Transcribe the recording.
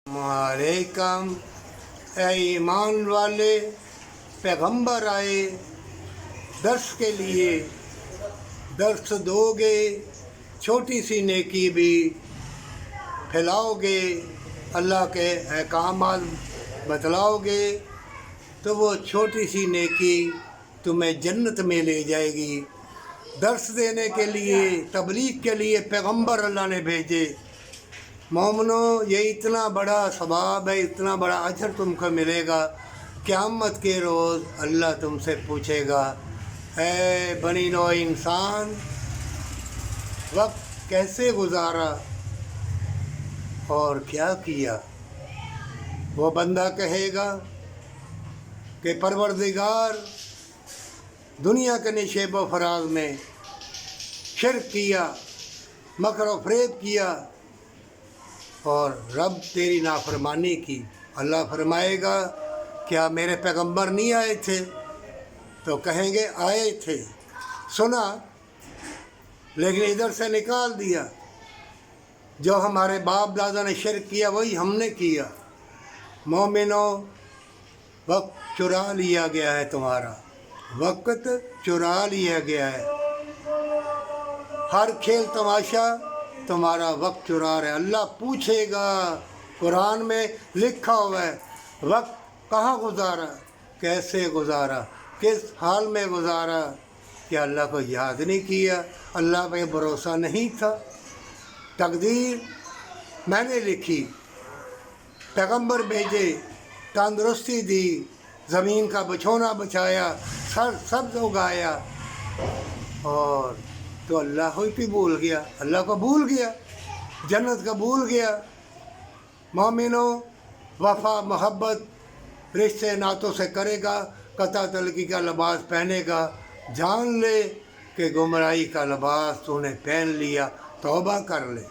अलैकुम ए ईमान वाले, पैगंबर आए दर्स के लिए, दर्स दोगे, छोटी सी नेकी भी फैलाओगे, अल्लाह के अहकामात बतलाओगे तो वो छोटी सी नेकी तुम्हें जन्नत में ले जाएगी। दर्स देने के लिए, तबलीग के लिए पैगंबर अल्लाह ने भेजे। मोमनो, ये इतना बड़ा सवाब है, इतना बड़ा अजर तुमको मिलेगा। क़यामत के रोज़ अल्लाह तुमसे पूछेगा, ऐ बनी नौ इंसान, वक्त कैसे गुजारा और क्या किया। वो बंदा कहेगा कि परवरदिगार, दुनिया के निशेब व फराज में शिर्क किया, मकर व फ़रेब किया और रब तेरी नाफरमानी की। अल्लाह फरमाएगा, क्या मेरे पैगंबर नहीं आए थे? तो कहेंगे आए थे, सुना, लेकिन इधर से निकाल दिया। जो हमारे बाप दादा ने शिर्क किया वही हमने किया। मोमिनो, वक्त चुरा लिया गया है तुम्हारा, वक्त चुरा लिया गया है। हर खेल तमाशा तुम्हारा वक्त चुरा रहा है। अल्लाह पूछेगा, कुरान में लिखा हुआ है, वक्त कहाँ गुजारा, कैसे गुजारा, किस हाल में गुजारा। क्या अल्लाह को याद नहीं किया? अल्लाह पे भरोसा नहीं था? तकदीर मैंने लिखी, पैगंबर भेजे, तंदुरुस्ती दी, ज़मीन का बिछौना बचाया, सर सब्ज़ उगाया, और तो अल्लाह को भी भूल गया, अल्लाह को भूल गया, जन्नत का भूल गया। मोमिनो, वफ़ा मोहब्बत रिश्ते नातों से करेगा, कता तलकी का लिबास पहनेगा, जान ले कि गुमराही का लिबास तूने पहन लिया, तौबा कर ले।